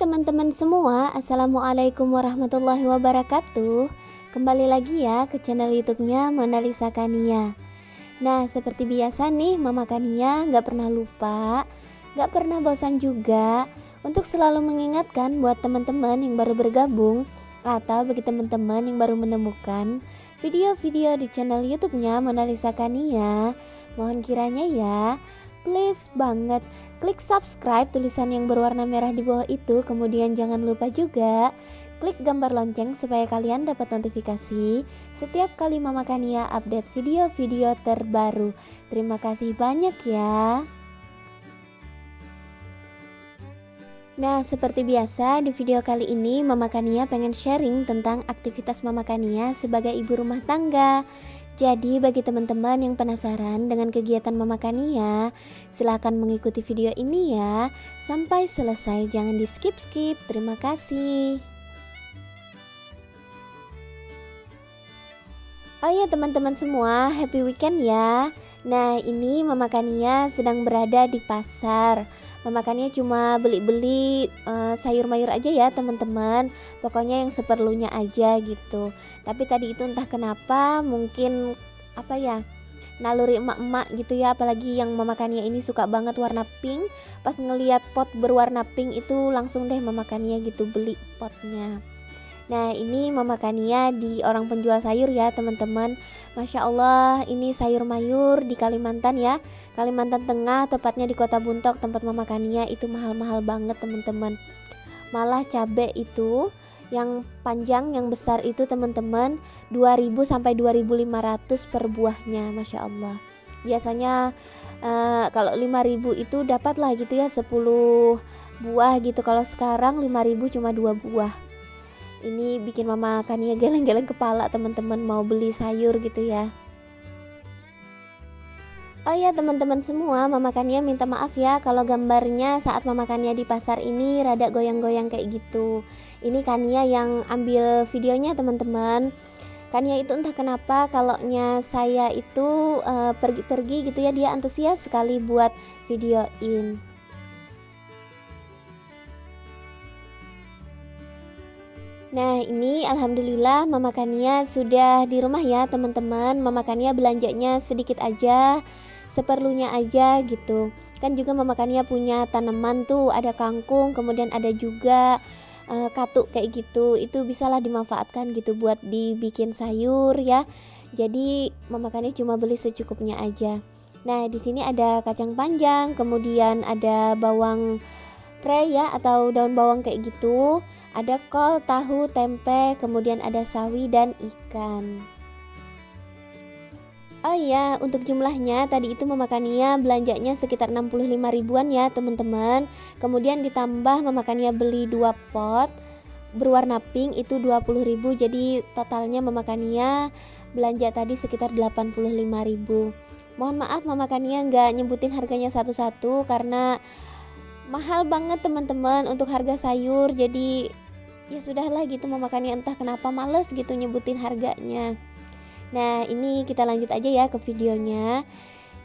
teman-teman semua, Assalamualaikum warahmatullahi wabarakatuh. Kembali lagi ya ke channel YouTube-nya Monalisa Kania. Nah, seperti biasa nih, Mama Kania gak pernah lupa, gak pernah bosan juga untuk selalu mengingatkan buat teman-teman yang baru bergabung atau bagi teman-teman yang baru menemukan video-video di channel YouTube-nya Monalisa Kania. Mohon kiranya ya, please banget klik subscribe tulisan yang berwarna merah di bawah itu. Kemudian jangan lupa juga klik gambar lonceng supaya kalian dapat notifikasi setiap kali Mama Kania update video-video terbaru. Terima kasih banyak ya. Nah, seperti biasa di video kali ini Mama Kania pengen sharing tentang aktivitas Mama Kania sebagai ibu rumah tangga. Jadi bagi teman-teman yang penasaran dengan kegiatan Mama Kania, silahkan mengikuti video ini ya sampai selesai, jangan di skip-skip. Terima kasih. Oh ya teman-teman semua, happy weekend ya. Nah, ini Mama Kania sedang berada di pasar. Mama Kania cuma beli-beli sayur mayur aja ya teman-teman. Pokoknya yang seperlunya aja gitu. Tapi tadi itu entah kenapa, mungkin naluri emak-emak gitu ya. Apalagi yang Mama Kania ini suka banget warna pink. Pas ngeliat pot berwarna pink itu langsung deh Mama Kania gitu beli potnya. Nah, ini Mama Kania di orang penjual sayur ya teman-teman. Masya Allah, ini sayur mayur di Kalimantan ya, Kalimantan Tengah, tepatnya di Kota Buntok tempat Mama Kania. Itu mahal-mahal banget teman-teman. Malah cabai itu yang panjang, yang besar itu teman-teman 2.000 sampai 2.500 per buahnya. Masya Allah. Biasanya kalau 5.000 itu dapat lah gitu ya 10 buah gitu. Kalau sekarang 5.000 cuma 2 buah. Ini bikin Mama Kania geleng-geleng kepala teman-teman mau beli sayur gitu ya. Oh ya teman-teman semua, Mama Kania minta maaf ya kalau gambarnya saat Mama Kania di pasar ini rada goyang-goyang kayak gitu. Ini Kania yang ambil videonya teman-teman. Kania itu entah kenapa kalaunya saya itu pergi-pergi gitu ya, dia antusias sekali buat videoin. Nah, ini alhamdulillah Mama Kania sudah di rumah ya teman-teman. Mama Kania belanjanya sedikit aja, seperlunya aja gitu. Kan juga Mama Kania punya tanaman tuh, ada kangkung, kemudian ada juga katuk kayak gitu. Itu bisalah dimanfaatkan gitu buat dibikin sayur ya. Jadi Mama Kania cuma beli secukupnya aja. Nah, di sini ada kacang panjang, kemudian ada bawang pre ya atau daun bawang kayak gitu, ada kol, tahu, tempe, kemudian ada sawi dan ikan. Oh iya, untuk jumlahnya tadi itu Mama Kania belanjanya sekitar 65 ribuan ya teman-teman. Kemudian ditambah Mama Kania beli 2 pot berwarna pink itu 20 ribu. Jadi totalnya Mama Kania belanja tadi sekitar 85 ribu. Mohon maaf Mama Kania nggak nyebutin harganya satu-satu karena mahal banget teman-teman untuk harga sayur. Jadi ya sudahlah gitu, Mama Kania entah kenapa males gitu nyebutin harganya. Nah, ini kita lanjut aja ya ke videonya.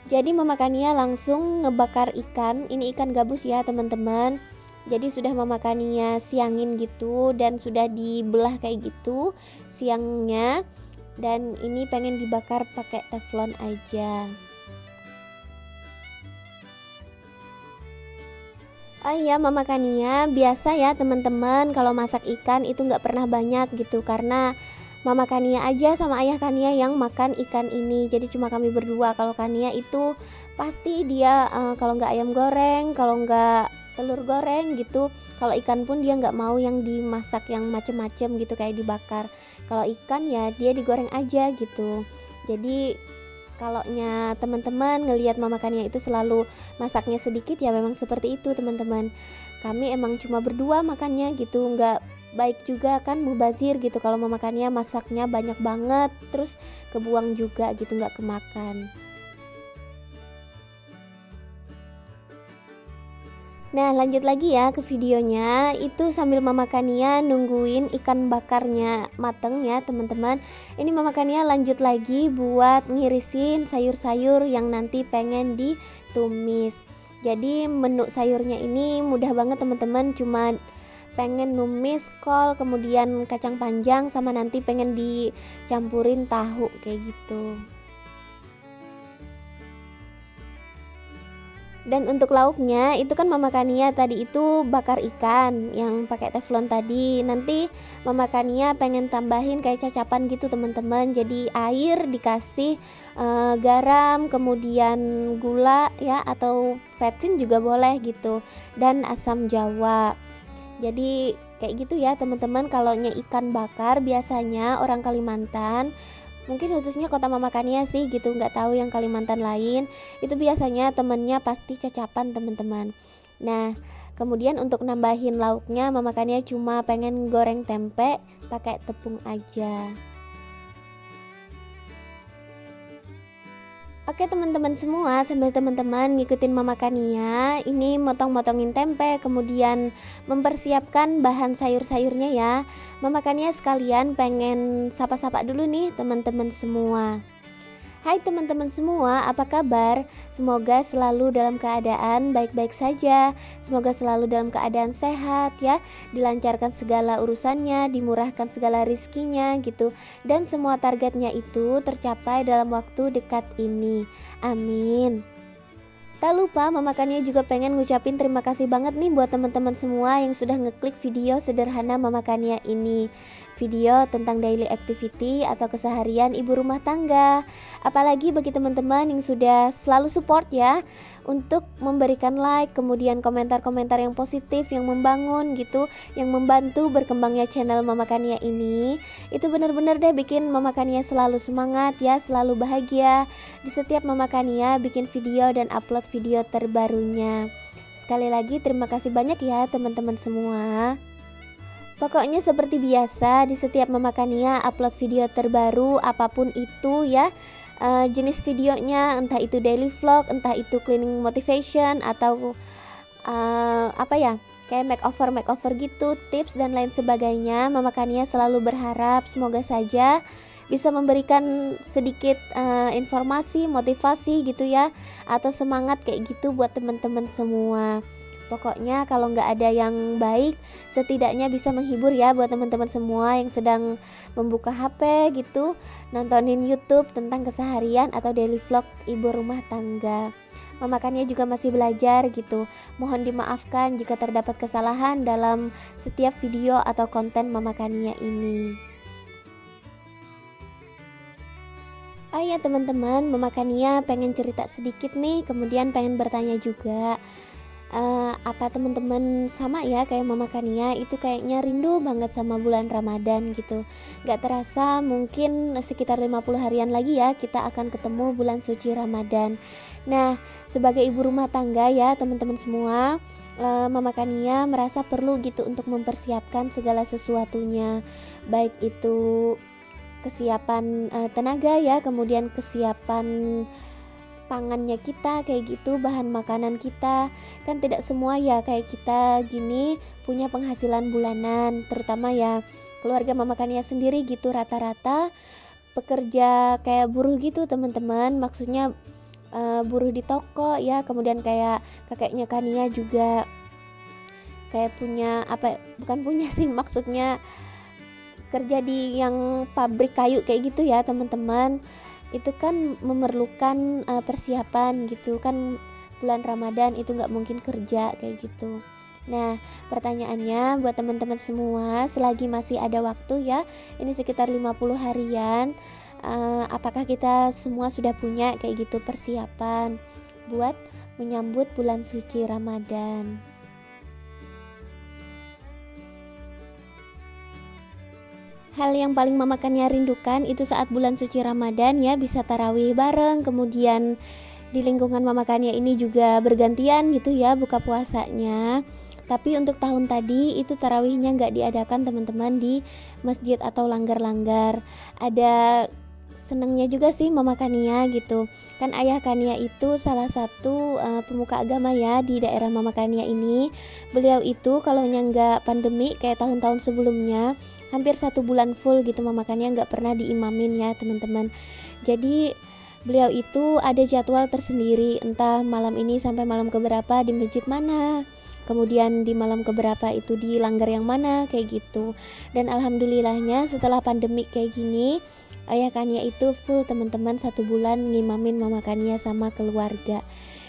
Jadi Mama Kania langsung ngebakar ikan. Ini ikan gabus ya teman-teman. Jadi sudah Mama Kania siangin gitu dan sudah dibelah kayak gitu siangnya. Dan ini pengen dibakar pakai teflon aja. Oh iya Mama Kania biasa ya teman-teman kalau masak ikan itu nggak pernah banyak gitu, karena Mama Kania aja sama Ayah Kania yang makan ikan ini. Jadi cuma kami berdua. Kalau Kania itu pasti dia kalau nggak ayam goreng, kalau nggak telur goreng gitu. Kalau ikan pun dia nggak mau yang dimasak yang macem-macem gitu kayak dibakar. Kalau ikan ya dia digoreng aja gitu. Jadi kalaunya teman-teman ngelihat Mama Kania itu selalu masaknya sedikit, ya memang seperti itu teman-teman. Kami emang cuma berdua makannya gitu, nggak baik juga kan, mubazir gitu kalau Mama Kania masaknya banyak banget terus kebuang juga gitu, nggak kemakan. Nah, lanjut lagi ya ke videonya. Itu sambil Mama Kania nungguin ikan bakarnya mateng ya teman-teman. Ini Mama Kania lanjut lagi buat ngirisin sayur-sayur yang nanti pengen ditumis. Jadi menu sayurnya ini mudah banget teman-teman, cuma pengen numis kol, kemudian kacang panjang, sama nanti pengen dicampurin tahu kayak gitu. Dan untuk lauknya itu kan Mama Kania tadi itu bakar ikan yang pakai teflon tadi. Nanti Mama Kania pengen tambahin kayak cacapan gitu teman-teman. Jadi air dikasih garam, kemudian gula ya, atau vetsin juga boleh gitu, dan asam jawa. Jadi kayak gitu ya teman-teman. Kalaunya ikan bakar biasanya orang Kalimantan, mungkin khususnya kota Mama Kania sih gitu, nggak tahu yang Kalimantan lain, itu biasanya temennya pasti cacapan teman-teman. Nah kemudian untuk nambahin lauknya Mama Kania cuma pengen goreng tempe pakai tepung aja. Oke teman-teman semua, sambil teman-teman ngikutin Mama Kania ini motong-motongin tempe, kemudian mempersiapkan bahan sayur-sayurnya ya. Mama Kania sekalian pengen sapa-sapa dulu nih teman-teman semua. Hai teman-teman semua, apa kabar? Semoga selalu dalam keadaan baik-baik saja. Semoga selalu dalam keadaan sehat ya, dilancarkan segala urusannya, dimurahkan segala rizkinya gitu, dan semua targetnya itu tercapai dalam waktu dekat ini. Amin. Tak lupa Mama Kania juga pengen ngucapin terima kasih banget nih buat teman-teman semua yang sudah ngeklik video sederhana Mama Kania ini. Video tentang daily activity atau keseharian ibu rumah tangga. Apalagi bagi teman-teman yang sudah selalu support ya, untuk memberikan like, kemudian komentar-komentar yang positif, yang membangun gitu, yang membantu berkembangnya channel Mama Kania ini. Itu benar-benar deh bikin Mama Kania selalu semangat ya, selalu bahagia di setiap Mama Kania bikin video dan upload video terbarunya. Sekali lagi terima kasih banyak ya teman-teman semua. Pokoknya seperti biasa di setiap Mama Kania upload video terbaru apapun itu ya, jenis videonya entah itu daily vlog, entah itu cleaning motivation, atau apa ya, kayak makeover gitu, tips dan lain sebagainya. Mama Kania selalu berharap semoga saja bisa memberikan sedikit informasi, motivasi gitu ya, atau semangat kayak gitu buat teman-teman semua. Pokoknya kalau nggak ada yang baik, setidaknya bisa menghibur ya buat teman-teman semua yang sedang membuka HP gitu, nontonin YouTube tentang keseharian atau daily vlog ibu rumah tangga. Mama Kania juga masih belajar gitu. Mohon dimaafkan jika terdapat kesalahan dalam setiap video atau konten Mama Kania ini. Oh ya teman-teman, Mama Kania pengen cerita sedikit nih, kemudian pengen bertanya juga. Apa teman-teman sama ya kayak Mama Kania itu kayaknya rindu banget sama bulan Ramadan gitu. Gak terasa mungkin sekitar 50 harian lagi ya kita akan ketemu bulan suci Ramadan. Nah sebagai ibu rumah tangga ya teman-teman semua, Mama Kania merasa perlu gitu untuk mempersiapkan segala sesuatunya, baik itu kesiapan tenaga ya, kemudian kesiapan pangannya kita kayak gitu, bahan makanan kita. Kan tidak semua ya kayak kita gini punya penghasilan bulanan, terutama ya keluarga Mama Kania sendiri gitu rata-rata pekerja kayak buruh gitu teman-teman. Maksudnya buruh di toko ya, kemudian kayak kakeknya Kania juga kayak punya apa, bukan punya sih, maksudnya kerja di yang pabrik kayu kayak gitu ya teman-teman. Itu kan memerlukan persiapan gitu kan, bulan Ramadan itu nggak mungkin kerja kayak gitu. Nah pertanyaannya buat teman-teman semua, selagi masih ada waktu ya, ini sekitar 50 harian, apakah kita semua sudah punya kayak gitu persiapan buat menyambut bulan suci Ramadan? Hal yang paling Mama Kania rindukan itu saat bulan suci Ramadan ya, bisa tarawih bareng, kemudian di lingkungan Mama Kania ini juga bergantian gitu ya buka puasanya. Tapi untuk tahun tadi itu tarawihnya nggak diadakan teman-teman di masjid atau langgar-langgar. Ada senengnya juga sih Mama Kania gitu. Kan ayah Kania itu salah satu pemuka agama ya di daerah Mama Kania ini. Beliau itu kalau nggak pandemi kayak tahun-tahun sebelumnya, hampir 1 bulan full gitu Mama Kania nggak pernah diimamin ya teman-teman. Jadi beliau itu ada jadwal tersendiri, entah malam ini sampai malam keberapa di masjid mana, kemudian di malam keberapa itu di langgar yang mana kayak gitu. Dan alhamdulillahnya setelah pandemik kayak gini, ayah Kania itu full teman-teman 1 bulan ngimamin mama Kania sama keluarga.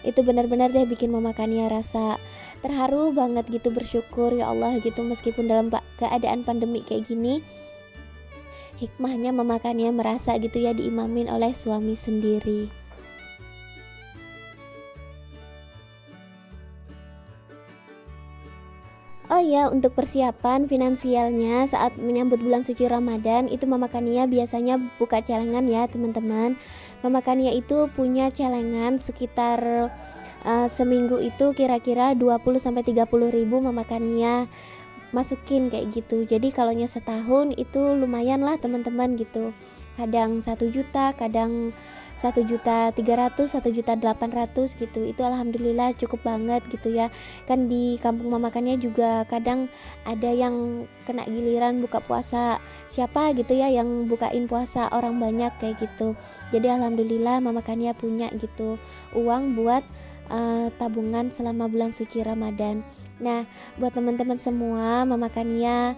Itu benar-benar deh bikin mama Kania rasa terharu banget gitu, bersyukur ya Allah gitu, meskipun dalam keadaan pandemi kayak gini, hikmahnya mama Kania merasa gitu ya diimamin oleh suami sendiri. Oh ya, untuk persiapan finansialnya saat menyambut bulan suci Ramadan itu Mama Kania biasanya buka celengan ya teman-teman. Mama Kania itu punya celengan sekitar seminggu itu kira-kira 20-30 ribu Mama Kania masukin kayak gitu. Jadi kalaunya setahun itu lumayan lah teman-teman gitu. Kadang 1 juta, kadang 1.300.000, 1.800.000 gitu. Itu alhamdulillah cukup banget gitu ya. Kan di kampung mamakannya juga kadang ada yang kena giliran buka puasa siapa gitu ya yang bukain puasa orang banyak kayak gitu. Jadi alhamdulillah mamakannya punya gitu uang buat tabungan selama bulan suci Ramadan. Nah, buat teman-teman semua, Mama Kania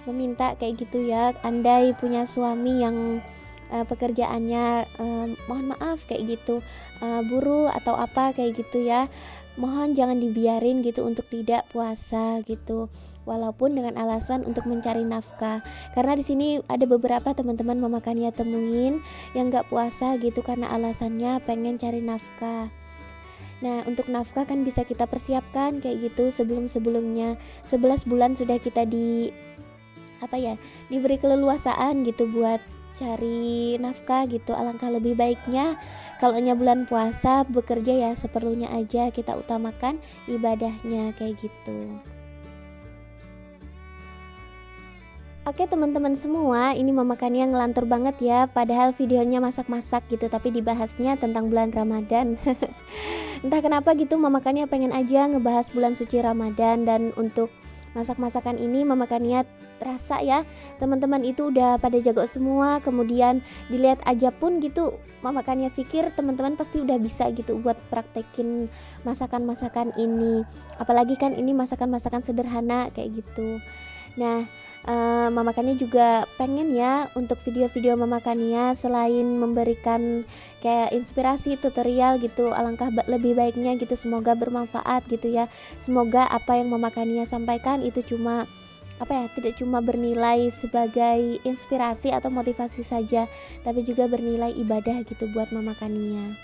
meminta kayak gitu ya, andai punya suami yang pekerjaannya mohon maaf kayak gitu buruh atau apa kayak gitu ya, mohon jangan dibiarin gitu untuk tidak puasa gitu, walaupun dengan alasan untuk mencari nafkah. Karena di sini ada beberapa teman-teman Mama Kania temuin yang nggak puasa gitu karena alasannya pengen cari nafkah. Nah, untuk nafkah kan bisa kita persiapkan kayak gitu sebelum-sebelumnya. 11 bulan sudah kita diberi keleluasaan gitu buat cari nafkah gitu. Alangkah lebih baiknya kalau bulan puasa bekerja ya seperlunya aja, kita utamakan ibadahnya kayak gitu. Oke teman-teman semua, ini Mama Kania ngelantur banget ya, padahal videonya masak-masak gitu, tapi dibahasnya tentang bulan Ramadan. Entah kenapa gitu Mama Kania pengen aja ngebahas bulan suci Ramadan. Dan untuk masak-masakan ini Mama Kania rasa ya teman-teman itu udah pada jago semua. Kemudian dilihat aja pun gitu Mama Kania pikir teman-teman pasti udah bisa gitu buat praktekin masakan-masakan ini. Apalagi kan ini masakan-masakan sederhana kayak gitu. Nah, Mama Kania juga pengen ya untuk video-video Mama Kania selain memberikan kayak inspirasi tutorial gitu, alangkah lebih baiknya gitu, semoga bermanfaat gitu ya. Semoga apa yang Mama Kania sampaikan itu cuma tidak cuma bernilai sebagai inspirasi atau motivasi saja, tapi juga bernilai ibadah gitu buat Mama Kania.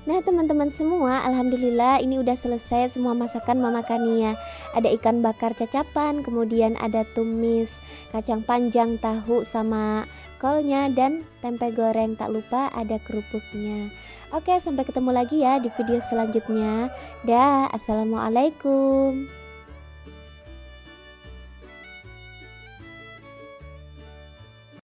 Nah teman-teman semua, alhamdulillah ini udah selesai semua masakan Mama Kania. Ada ikan bakar cacapan, kemudian ada tumis kacang panjang, tahu sama kolnya, dan tempe goreng. Tak lupa ada kerupuknya. Oke, sampai ketemu lagi ya di video selanjutnya. Dah, assalamualaikum.